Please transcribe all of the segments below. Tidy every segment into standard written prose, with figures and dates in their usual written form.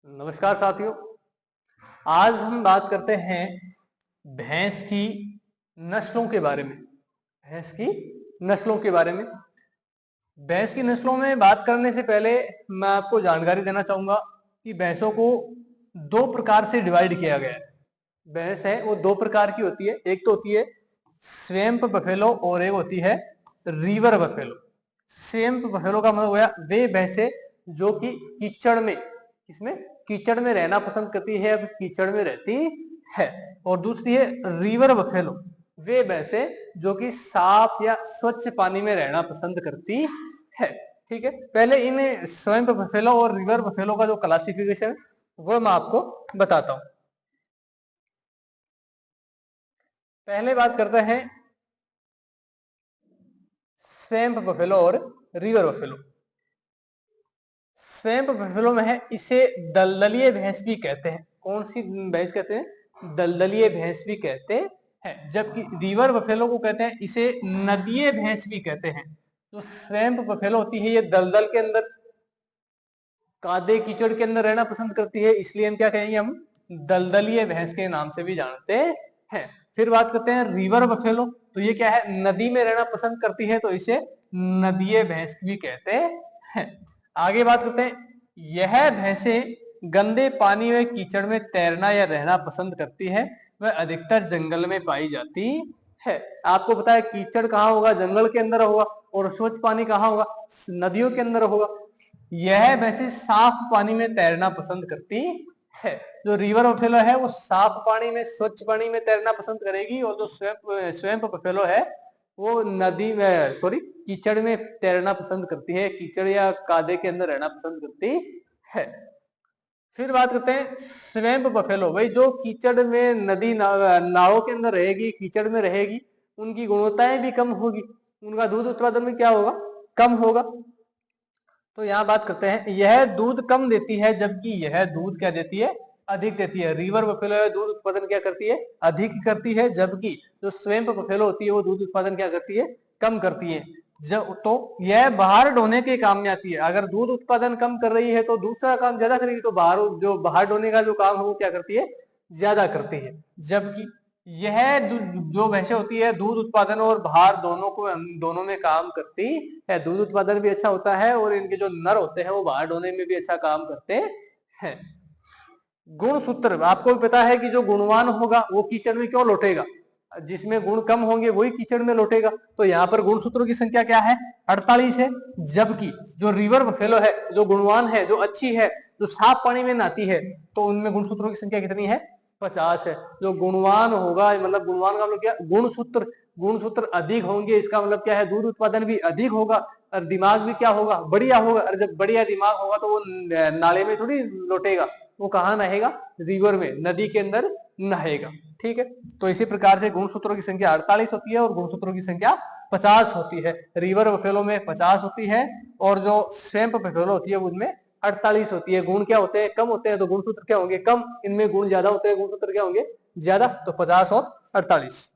नमस्कार साथियों। आज हम बात करते हैं भैंस की नस्लों के बारे में। भैंस की नस्लों के बारे में भैंस की नस्लों में बात करने से पहले मैं आपको जानकारी देना चाहूंगा कि भैंसों को दो प्रकार से डिवाइड किया गया है। भैंस है वो दो प्रकार की होती है। एक तो होती है स्वैम्प बफेलो और एक होती है रिवर बफेलो। स्वैम्प बफेलो का मतलब हुआ वे भैंसे जो कि कीचड़ में कीचड़ में रहना पसंद करती है, अब कीचड़ में रहती है। और दूसरी है रिवर बफेलो, वे भैंसे जो कि साफ या स्वच्छ पानी में रहना पसंद करती है। ठीक है, पहले इन स्वैम्प बफेलो और रिवर बफेलो का जो क्लासिफिकेशन वो मैं आपको बताता हूं। पहले बात करते हैं स्वैम्प बफेलो और रिवर बफेलो। स्वैम्प बफेलो में है इसे दलदलीय भैंस भी कहते हैं। कौन सी भैंस कहते हैं? दलदलीय भैंस भी कहते हैं। जबकि रिवर बफेलो को कहते हैं इसे नदीय भैंस भी कहते हैं। तो स्वैम्प बफेलो होती है ये दलदल के अंदर, कादे कीचड़ के अंदर रहना पसंद करती है, इसलिए हम क्या कहेंगे, हम दलदलीय भैंस के नाम से भी जानते हैं। फिर बात करते हैं रिवर बफेलो, तो ये क्या है, नदी में रहना पसंद करती है, तो इसे नदीय भैंस भी कहते हैं। आगे बात करते हैं, यह भैंसे गंदे पानी में कीचड़ में तैरना या रहना पसंद करती है। वह अधिकतर जंगल में पाई जाती है। आपको पता है कीचड़ कहाँ होगा? जंगल के अंदर होगा। और स्वच्छ पानी कहाँ होगा? नदियों के अंदर होगा। यह भैंसे साफ पानी में तैरना पसंद करती है। जो रिवर बफेलो है वो साफ पानी में, स्वच्छ पानी में तैरना पसंद करेगी, और जो स्वैम्प बफेलो है वो नदी में, सॉरी, कीचड़ में तैरना पसंद करती है, कीचड़ या कादे के अंदर रहना पसंद करती है। फिर बात करते हैं स्वैम्प बफेलो, भाई जो कीचड़ में, नदी नावों के अंदर रहेगी, कीचड़ में रहेगी, उनकी गुणवत्ताएं भी कम होगी, उनका दूध उत्पादन भी क्या होगा? कम होगा। तो यहाँ बात करते हैं, यह दूध कम देती है जबकि यह दूध क्या देती है? अधिक देती है। रिवर बफेलो दूध उत्पादन क्या करती है? अधिक करती है, जबकि जो स्वैम्प बफेलो होती है वो दूध उत्पादन क्या करती है? कम करती है। जब तो यह बाहर ढोने के काम में आती है। अगर दूध उत्पादन कम कर रही है तो दूसरा काम ज्यादा करेगी, तो बाहर जो बाहर ढोने का जो काम है वो क्या करती है? ज्यादा करती है। जबकि यह जो भैंसे होती है दूध उत्पादन और भार दोनों में काम करती है। दूध उत्पादन भी अच्छा होता है और इनके जो नर होते हैं वो भार ढोने में भी अच्छा काम करते हैं। गुणसूत्र, आपको भी पता है कि जो गुणवान होगा वो कीचड़ में क्यों लौटेगा? जिसमें गुण कम होंगे वही कीचड़ में लौटेगा। तो यहाँ पर गुणसूत्रों की संख्या क्या है? 48 है। जबकि जो रिवर बफेलो है, जो गुणवान है, जो अच्छी है, जो साफ पानी में नहाती है, तो उनमें गुणसूत्रों की संख्या कितनी है? 50 है। जो गुणवान होगा, मतलब गुणवान का मतलब क्या? गुणसूत्र अधिक होंगे, इसका मतलब क्या है? दूध उत्पादन भी अधिक होगा और दिमाग भी क्या होगा? बढ़िया होगा। और जब बढ़िया दिमाग होगा तो वो नाले में थोड़ी लौटेगा, वो कहाँ नहाएगा? रिवर में, नदी के अंदर नहाएगा। ठीक है, तो इसी प्रकार से गुणसूत्रों की संख्या 48 होती है और गुणसूत्रों की संख्या 50 होती है। रिवर बफेलो में 50 होती है और जो स्वैम्प बफेलो होती है उनमें 48 होती है। गुण क्या होते हैं? कम होते हैं, तो गुणसूत्र क्या होंगे? कम। इनमें गुण ज्यादा होते हैं, गुणसूत्र क्या होंगे? ज्यादा। तो 50 और 48।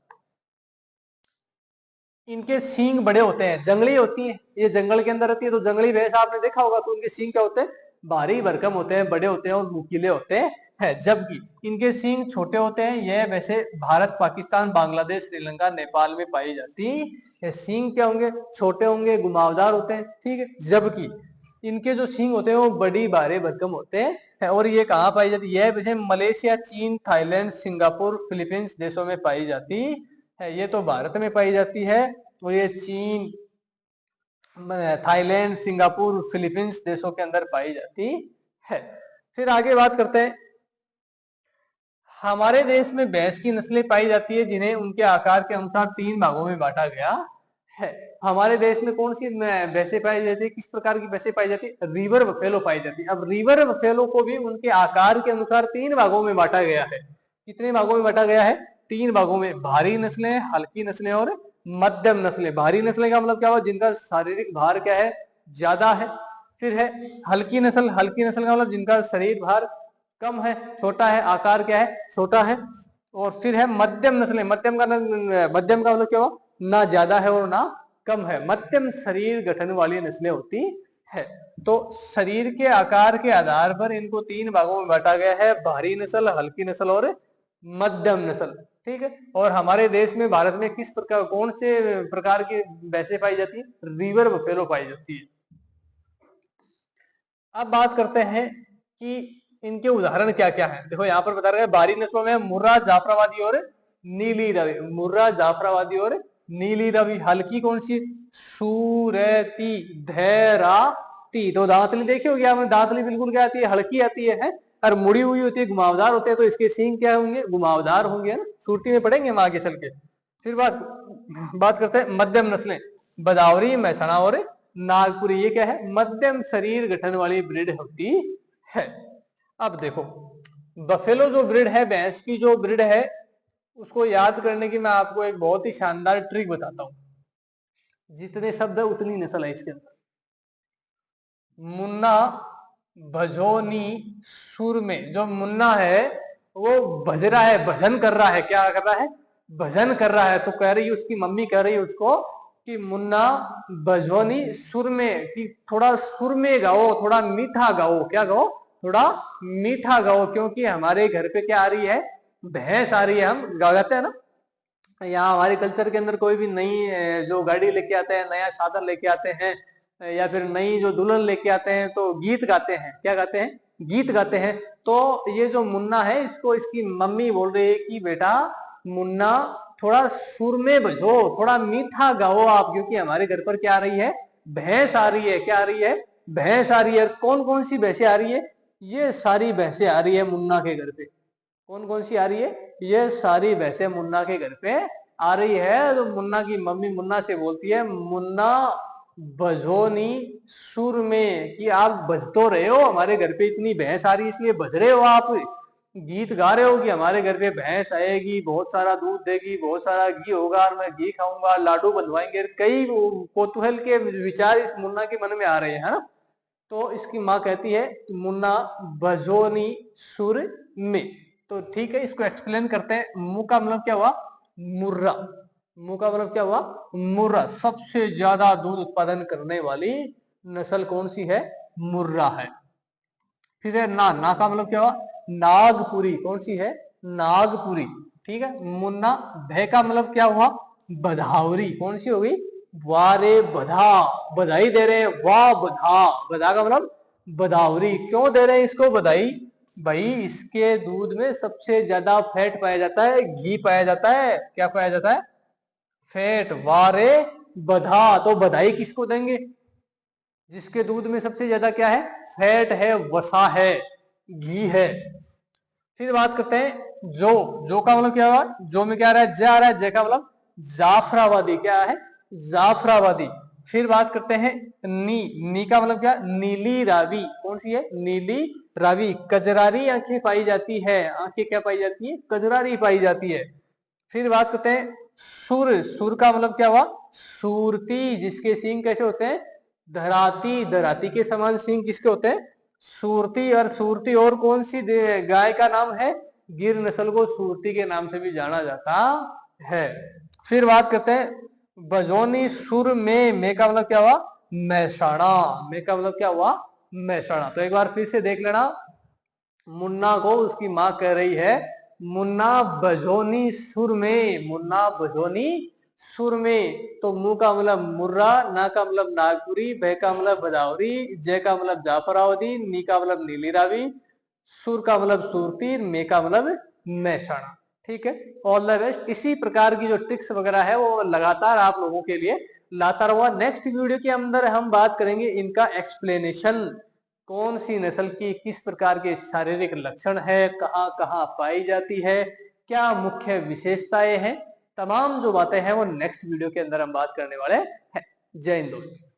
इनके सींग बड़े होते हैं, जंगली होती है, ये जंगल के अंदर रहती है। तो जंगली भैंस आपने देखा होगा, तो उनके सींग क्या होते हैं? भारी भरकम होते हैं, बड़े होते हैं और नुकीले होते हैं। जबकि इनके सींग छोटे होते हैं। यह वैसे भारत, पाकिस्तान, बांग्लादेश, श्रीलंका, नेपाल में पाई जाती है। सींग क्या होंगे? छोटे होंगे, घुमावदार होते हैं। ठीक है, जबकि इनके जो सींग होते हैं वो बड़ी भारे भरकम होते हैं। और ये कहाँ पाई जाती है? यह वैसे मलेशिया, चीन, थाईलैंड, सिंगापुर, फिलीपींस देशों में पाई जाती है। ये तो भारत में पाई जाती है और ये चीन, थाईलैंड, सिंगापुर, फिलीपींस देशों के अंदर पाई जाती है। फिर आगे बात करते हैं, हमारे देश में भैंस की नस्लें पाई जाती है जिन्हें उनके आकार के अनुसार 3 भागों में बांटा गया है। हमारे देश में कौन सी भैंसें पाई जाती है? किस प्रकार की भैंसें पाई जाती है? रिवर बफेलो पाई जाती है। अब रिवर बफेलो को भी उनके आकार के अनुसार 3 भागों में बांटा गया है। कितने भागों में बांटा गया है? 3 भागों में। भारी नस्लें, हल्की नस्लें और मध्यम नस्लें। भारी नस्लें का मतलब क्या हुआ? जिनका शारीरिक भार क्या है? ज्यादा है। फिर है हल्की नस्ल। हल्की नस्ल का मतलब जिनका शरीर भार कम है, छोटा है, आकार क्या है? छोटा है। और फिर है मध्यम नस्लें। मध्यम का मतलब क्या हुआ? ना ज्यादा है और ना कम है, मध्यम शरीर गठन वाली नस्लें होती है। तो शरीर के आकार के आधार पर इनको 3 भागों में बांटा गया है, भारी नस्ल, हल्की नस्ल और मध्यम नस्ल। ठीक है, और हमारे देश में, भारत में किस प्रकार, कौन से प्रकार की भैंसें पाई जाती है? रिवर बफेलो पाई जाती है। अब बात करते हैं कि इनके उदाहरण क्या क्या हैं। देखो यहाँ पर बता रहे हैं भारी नस्लों में मुर्रा, जाफराबादी और नीली रावी। मुर्रा, जाफराबादी और नीली रावी। हल्की कौन सी? सूरती, धैराती। तो दांतली देखी होगी आपने, दांतली बिल्कुल क्या आती है? हल्की आती है और मुड़ी हुई होती है, घुमावदार होते हैं, तो इसके सींग क्या होंगे? घुमावदार होंगे, है ना। सूरती में पढ़ेंगे हम आगे चल के। फिर बात करते हैं मध्यम नस्लें, बदावरी, मैसना और नागपुरी। ये क्या है? मध्यम शरीर गठन वाली ब्रीड होती है। अब देखो, बफेलो जो ब्रीड है, भैंस की जो ब्रीड है, उसको याद करने की मैं आपको एक बहुत ही शानदार ट्रिक बताता हूं। जितने शब्द है उतनी नस्ल है इसके अंदर। मुन्ना, भजोनी, सुर में जो मुन्ना है वो भज रहा है, भजन कर रहा है। क्या कर रहा है? भजन कर रहा है। तो कह रही है, उसकी मम्मी कह रही है उसको कि मुन्ना, भजोनी, सुर में, कि थोड़ा सुर में गाओ, थोड़ा मीठा गाओ। क्या गाओ? थोड़ा मीठा गाओ, क्योंकि हमारे घर पे क्या आ रही है? भैंस आ रही है। हम गाते हैं ना, यहाँ हमारे कल्चर के अंदर कोई भी नई जो गाड़ी लेके आते हैं, नया साधन लेके आते हैं, या फिर नई जो दुल्हन लेके आते हैं, तो गीत गाते हैं। क्या गाते हैं? गीत गाते हैं। तो ये जो मुन्ना है, इसको इसकी मम्मी बोल रही है कि बेटा मुन्ना, थोड़ा सुर में बजो, थोड़ा मीठा गाओ आप, क्योंकि हमारे घर पर क्या आ रही है? भैंस आ रही है। क्या आ रही है? भैंस आ रही है। कौन कौन सी भैंसें आ रही है? ये सारी भैंसें आ रही है मुन्ना के घर पे। कौन कौन सी आ रही है? ये सारी भैंसें मुन्ना के घर पे आ रही है। तो मुन्ना की मम्मी मुन्ना से बोलती है, मुन्ना बजोनी सुर में, कि आप बज तो रहे हो, हमारे घर पे इतनी भैंस आ रही है इसलिए बज रहे हो, आप गीत गा रहे हो कि हमारे घर पे भैंस आएगी, बहुत सारा दूध देगी, बहुत सारा घी होगा, मैं घी खाऊंगा, लाडू बंधवाएंगे। कई कौतूहल के विचार इस मुन्ना के मन में आ रहे हैं, है ना। तो इसकी माँ कहती है, मुन्ना बजोनी सुर में। तो ठीक है, इसको एक्सप्लेन करते हैं। मुंह का मतलब क्या हुआ? मुर्रा। मुंह का मतलब क्या हुआ? मुर्रा। सबसे ज्यादा दूध उत्पादन करने वाली नस्ल कौन सी है? मुर्रा है। फिर है ना, ना का मतलब क्या हुआ? नागपुरी। कौन सी है? नागपुरी। ठीक है। मुन्ना। भय का मतलब क्या हुआ? बधावरी। कौन सी होगी? वारे बधा, बधाई दे रहे हैं, वाह बधा। बधा का मतलब बधावरी। क्यों दे रहे हैं इसको बधाई? भाई इसके दूध में सबसे ज्यादा फैट पाया जाता है, घी पाया जाता है। क्या पाया जाता है? फैट। वारे बधा। तो बधाई किसको देंगे? जिसके दूध में सबसे ज्यादा क्या है? फैट है, वसा है, घी है। फिर बात करते हैं जो। जो का मतलब क्या हुआ? जो में क्या आ रहा है? ज आ रहा है। जय का मतलब जाफराबादी। क्या है? जाफराबादी। फिर बात करते हैं नी। नी का मतलब क्या? नीली रावी। कौन सी है? नीली रावी। कजरारी आंखें पाई जाती है। आंखें क्या पाई जाती है? कजरारी पाई जाती है। फिर बात करते हैं सुर। सुर का मतलब क्या हुआ? सूरती, जिसके सींग कैसे होते हैं? धराती। धराती के समान सींग किसके होते हैं? सूरती। और सूरती और कौन सी गाय का नाम है? गिर नस्ल को सूरती के नाम से भी जाना जाता है। फिर बात करते हैं बजोनी सुर में का मतलब क्या हुआ? मैसाणा। में का मतलब क्या हुआ? मैसाणा। तो एक बार फिर से देख लेना। मुन्ना को उसकी माँ कह रही है, मुन्ना बजोनी सुर में। मुन्ना बजोनी सुर में। तो मुंह का मतलब मुर्रा, ना का मतलब नागपुरी, बह का मतलब बदावरी, जय का मतलब जाफराबादी, नी का मतलब नीली रावी, सुर का मतलब सुरती, मे का मतलब मैसाणा। ठीक है। All the best. इसी प्रकार की जो ट्रिक्स वगैरह है वो लगातार आप लोगों के लिए लाता रहूंगा। नेक्स्ट वीडियो के अंदर हम बात करेंगे इनका एक्सप्लेनेशन। कौन सी नस्ल की किस प्रकार के शारीरिक लक्षण है, कहाँ कहाँ पाई जाती है, क्या मुख्य विशेषताएं हैं, तमाम जो बातें हैं वो नेक्स्ट वीडियो के अंदर हम बात करने वाले हैं। जय हिंद दोस्तों।